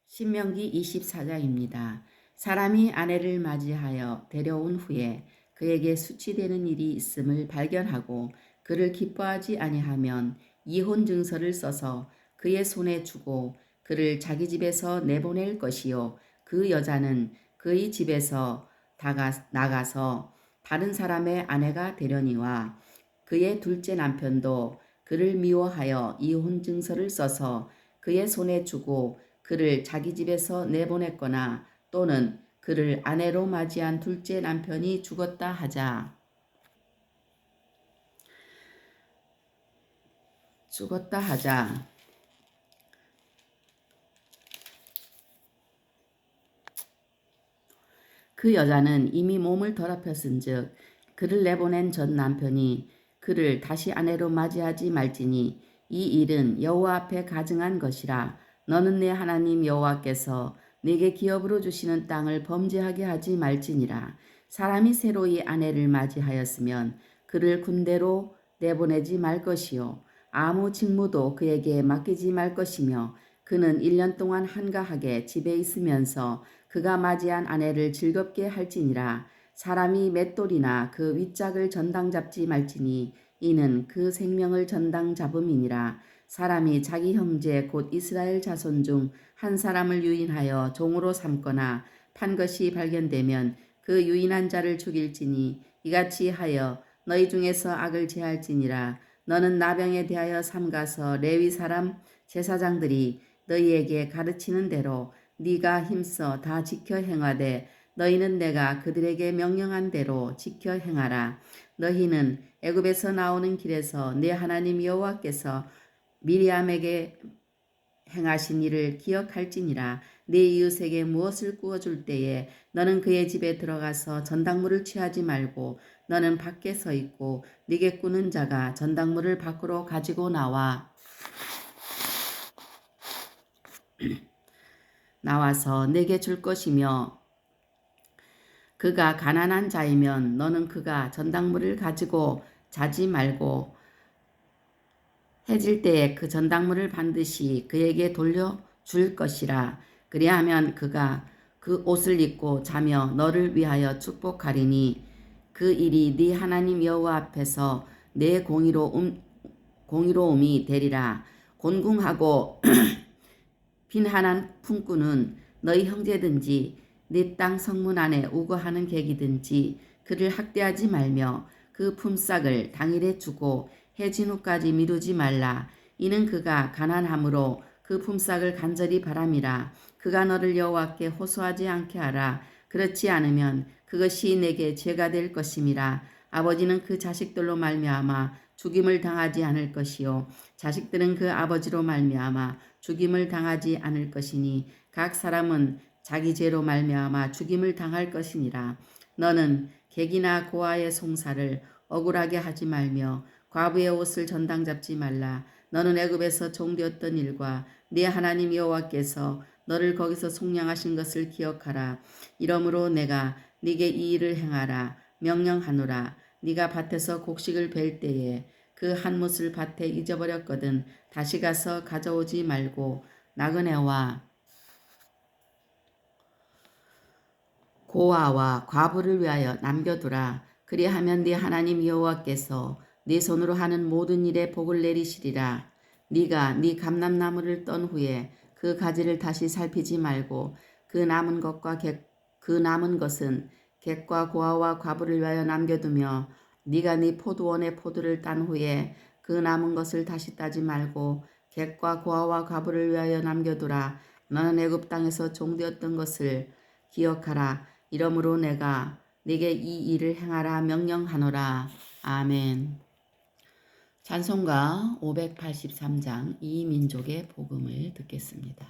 신명기 24장입니다. 사람이 아내를 맞이하여 데려온 후에 그에게 수치되는 일이 있음을 발견하고 그를 기뻐하지 아니하면 이혼 증서를 써서 그의 손에 주고 그를 자기 집에서 내보낼 것이요. 그 여자는 그의 집에서 나가서 다른 사람의 아내가 되려니와 그의 둘째 남편도 그를 미워하여 이혼 증서를 써서 그의 손에 주고 그를 자기 집에서 내보냈거나 또는 그를 아내로 맞이한 둘째 남편이 죽었다 하자. 그 여자는 이미 몸을 더럽혔은즉 그를 내보낸 전 남편이 그를 다시 아내로 맞이하지 말지니 이 일은 여호와 앞에 가증한 것이라. 너는 내 하나님 여호와께서 네게 기업으로 주시는 땅을 범죄하게 하지 말지니라. 사람이 새로이 아내를 맞이하였으면 그를 군대로 내보내지 말 것이요 아무 직무도 그에게 맡기지 말 것이며 그는 1년 동안 한가하게 집에 있으면서 그가 맞이한 아내를 즐겁게 할지니라. 사람이 맷돌이나 그 윗짝을 전당 잡지 말지니 이는 그 생명을 전당 잡음이니라. 사람이 자기 형제 곧 이스라엘 자손 중 한 사람을 유인하여 종으로 삼거나 판 것이 발견되면 그 유인한 자를 죽일지니 이같이 하여 너희 중에서 악을 제할지니라. 너는 나병에 대하여 삼가서 레위 사람 제사장들이 너희에게 가르치는 대로 네가 힘써 다 지켜 행하되 너희는 내가 그들에게 명령한 대로 지켜 행하라. 너희는 애굽에서 나오는 길에서 내 하나님 여호와께서 미리암에게 행하신 일을 기억할지니라. 네 이웃에게 무엇을 구워줄 때에 너는 그의 집에 들어가서 전당물을 취하지 말고 너는 밖에 서 있고 네게 꾸는 자가 전당물을 밖으로 가지고 나와서 내게 줄 것이며 그가 가난한 자이면 너는 그가 전당물을 가지고 자지 말고 해질 때에 그 전당물을 반드시 그에게 돌려줄 것이라. 그리하면 그가 그 옷을 입고 자며 너를 위하여 축복하리니 그 일이 네 하나님 여호와 앞에서 내 공의로움이 되리라. 곤궁하고 빈한한 품꾼은 너희 형제든지 네 땅 성문 안에 우거하는 객이든지 그를 학대하지 말며 그 품삯을 당일에 주고 해진 후까지 미루지 말라. 이는 그가 가난함으로 그 품삯을 간절히 바람이라. 그가 너를 여호와께 호소하지 않게 하라. 그렇지 않으면 그것이 내게 죄가 될 것임이라. 아버지는 그 자식들로 말미암아 죽임을 당하지 않을 것이요 자식들은 그 아버지로 말미암아 죽임을 당하지 않을 것이니 각 사람은 자기 죄로 말미암아 죽임을 당할 것이니라. 너는 객이나 고아의 송사를 억울하게 하지 말며 과부의 옷을 전당 잡지 말라. 너는 애굽에서 종되었던 일과 네 하나님 여호와께서 너를 거기서 속량하신 것을 기억하라. 이러므로 내가 네게 이 일을 행하라 명령하노라. 네가 밭에서 곡식을 벨 때에 그 한 못을 밭에 잊어버렸거든 다시 가서 가져오지 말고 나그네와 고아와 과부를 위하여 남겨두라. 그리하면 네 하나님 여호와께서 네 손으로 하는 모든 일에 복을 내리시리라. 네가 네 감람나무를 떤 후에 그 가지를 다시 살피지 말고 그 남은 것은 객과 고아와 과부를 위하여 남겨두며 네가 네 포도원의 포도를 딴 후에 그 남은 것을 다시 따지 말고 객과 고아와 과부를 위하여 남겨두라. 너는 애굽 땅에서 종되었던 것을 기억하라. 이러므로 내가 네게 이 일을 행하라 명령하노라. 아멘. 찬송가 583장 이 민족의 복음을 듣겠습니다.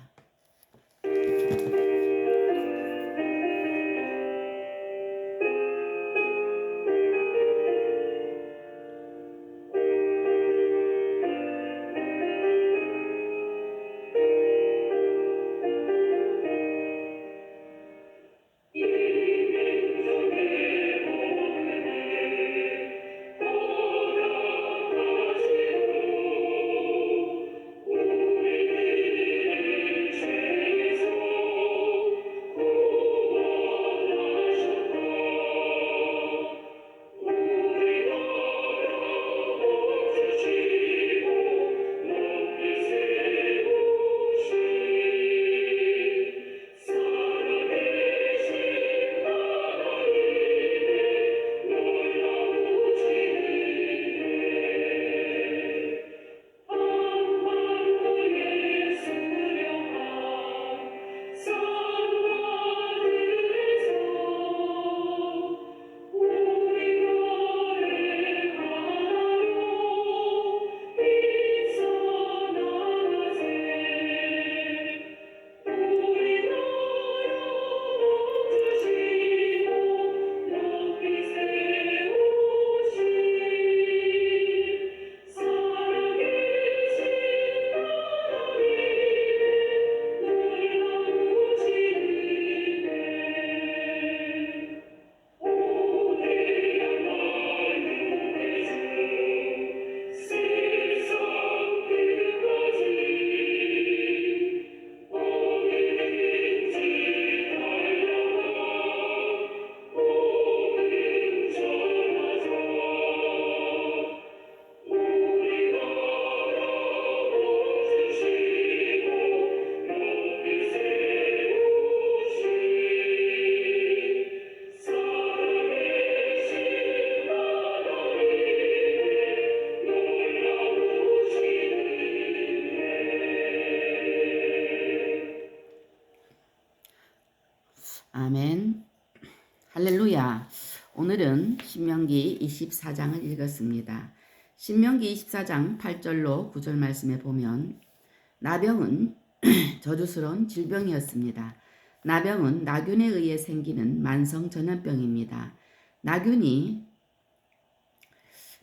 아멘. 할렐루야. 오늘은 신명기 24장을 읽었습니다. 신명기 24장 8절로 9절 말씀에 보면 나병은 저주스러운 질병이었습니다. 나병은 나균에 의해 생기는 만성 전염병입니다. 나균이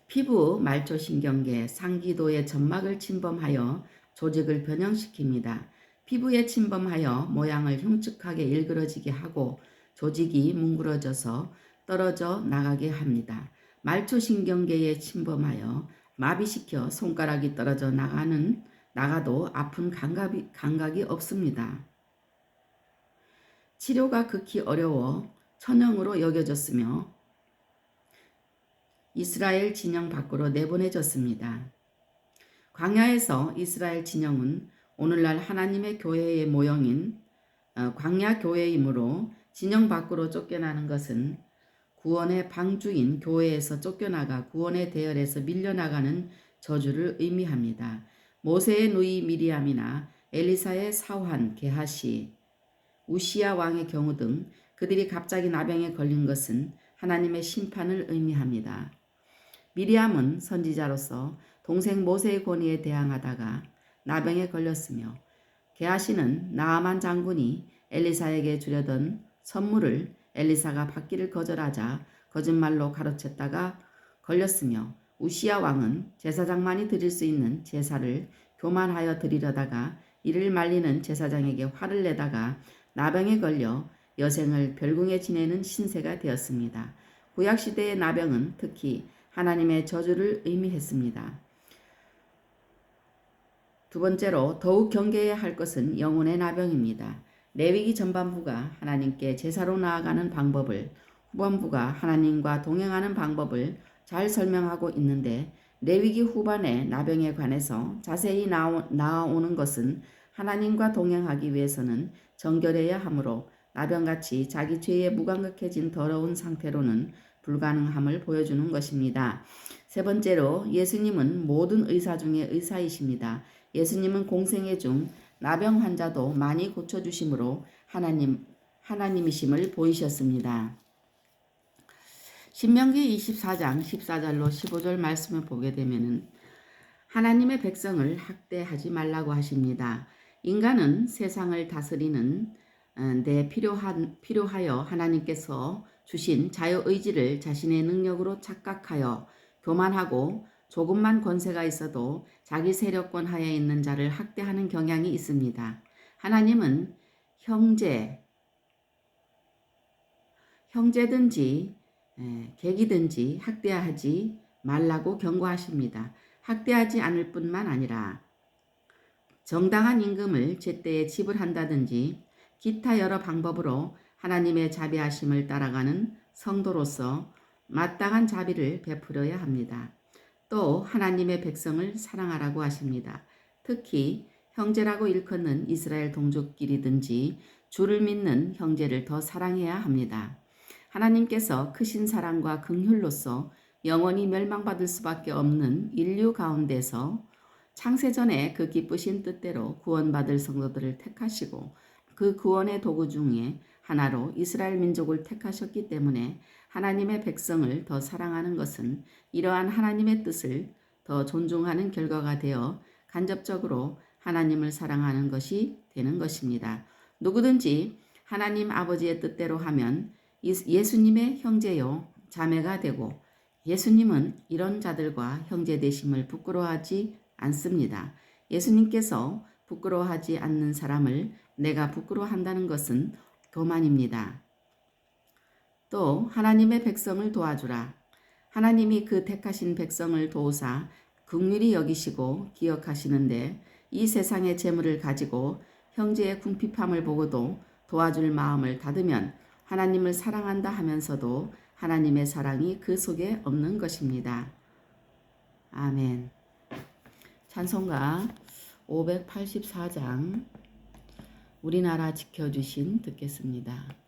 피부, 말초신경계, 상기도의 점막을 침범하여 조직을 변형시킵니다. 피부에 침범하여 모양을 흉측하게 일그러지게 하고 조직이 뭉그러져서 떨어져 나가게 합니다. 말초신경계에 침범하여 마비시켜 손가락이 떨어져 나가도 아픈 감각이 없습니다. 치료가 극히 어려워 천형으로 여겨졌으며 이스라엘 진영 밖으로 내보내졌습니다. 광야에서 이스라엘 진영은 오늘날 하나님의 교회의 모형인 광야 교회이므로 진영 밖으로 쫓겨나는 것은 구원의 방주인 교회에서 쫓겨나가 구원의 대열에서 밀려나가는 저주를 의미합니다. 모세의 누이 미리암이나 엘리사의 사환 게하시, 우시야 왕의 경우 등 그들이 갑자기 나병에 걸린 것은 하나님의 심판을 의미합니다. 미리암은 선지자로서 동생 모세의 권위에 대항하다가 나병에 걸렸으며 게하시는 나아만 장군이 엘리사에게 주려던 선물을 엘리사가 받기를 거절하자 거짓말로 가로챘다가 걸렸으며 우시야 왕은 제사장만이 드릴 수 있는 제사를 교만하여 드리려다가 이를 말리는 제사장에게 화를 내다가 나병에 걸려 여생을 별궁에 지내는 신세가 되었습니다. 구약시대의 나병은 특히 하나님의 저주를 의미했습니다. 두 번째로 더욱 경계해야 할 것은 영혼의 나병입니다. 레위기 전반부가 하나님께 제사로 나아가는 방법을, 후반부가 하나님과 동행하는 방법을 잘 설명하고 있는데 레위기 후반의 나병에 관해서 자세히 나오는 것은 하나님과 동행하기 위해서는 정결해야 하므로 나병같이 자기 죄에 무감각해진 더러운 상태로는 불가능함을 보여주는 것입니다. 세 번째로 예수님은 모든 의사 중에 의사이십니다. 예수님은 공생애 중 나병 환자도 많이 고쳐주심으로 하나님이심을 보이셨습니다. 신명기 24장 14절로 15절 말씀을 보게 되면은 하나님의 백성을 학대하지 말라고 하십니다. 인간은 세상을 다스리는 데 필요하여 하나님께서 주신 자유의지를 자신의 능력으로 착각하여 교만하고 조금만 권세가 있어도 자기 세력권 하에 있는 자를 학대하는 경향이 있습니다. 하나님은 형제든지 객이든지 학대하지 말라고 경고하십니다. 학대하지 않을 뿐만 아니라 정당한 임금을 제때에 지불한다든지 기타 여러 방법으로 하나님의 자비하심을 따라가는 성도로서 마땅한 자비를 베풀어야 합니다. 또 하나님의 백성을 사랑하라고 하십니다. 특히 형제라고 일컫는 이스라엘 동족끼리든지 주를 믿는 형제를 더 사랑해야 합니다. 하나님께서 크신 사랑과 긍휼로서 영원히 멸망받을 수밖에 없는 인류 가운데서 창세전에 그 기쁘신 뜻대로 구원받을 성도들을 택하시고 그 구원의 도구 중에 하나로 이스라엘 민족을 택하셨기 때문에 하나님의 백성을 더 사랑하는 것은 이러한 하나님의 뜻을 더 존중하는 결과가 되어 간접적으로 하나님을 사랑하는 것이 되는 것입니다. 누구든지 하나님 아버지의 뜻대로 하면 예수님의 형제요 자매가 되고 예수님은 이런 자들과 형제 되심을 부끄러워하지 않습니다. 예수님께서 부끄러워하지 않는 사람을 내가 부끄러워한다는 것은 교만입니다. 또 하나님의 백성을 도와주라. 하나님이 그 택하신 백성을 도우사 긍휼히 여기시고 기억하시는데 이 세상의 재물을 가지고 형제의 궁핍함을 보고도 도와줄 마음을 닫으면 하나님을 사랑한다 하면서도 하나님의 사랑이 그 속에 없는 것입니다. 아멘. 찬송가 584장 우리나라 지켜주신 듣겠습니다.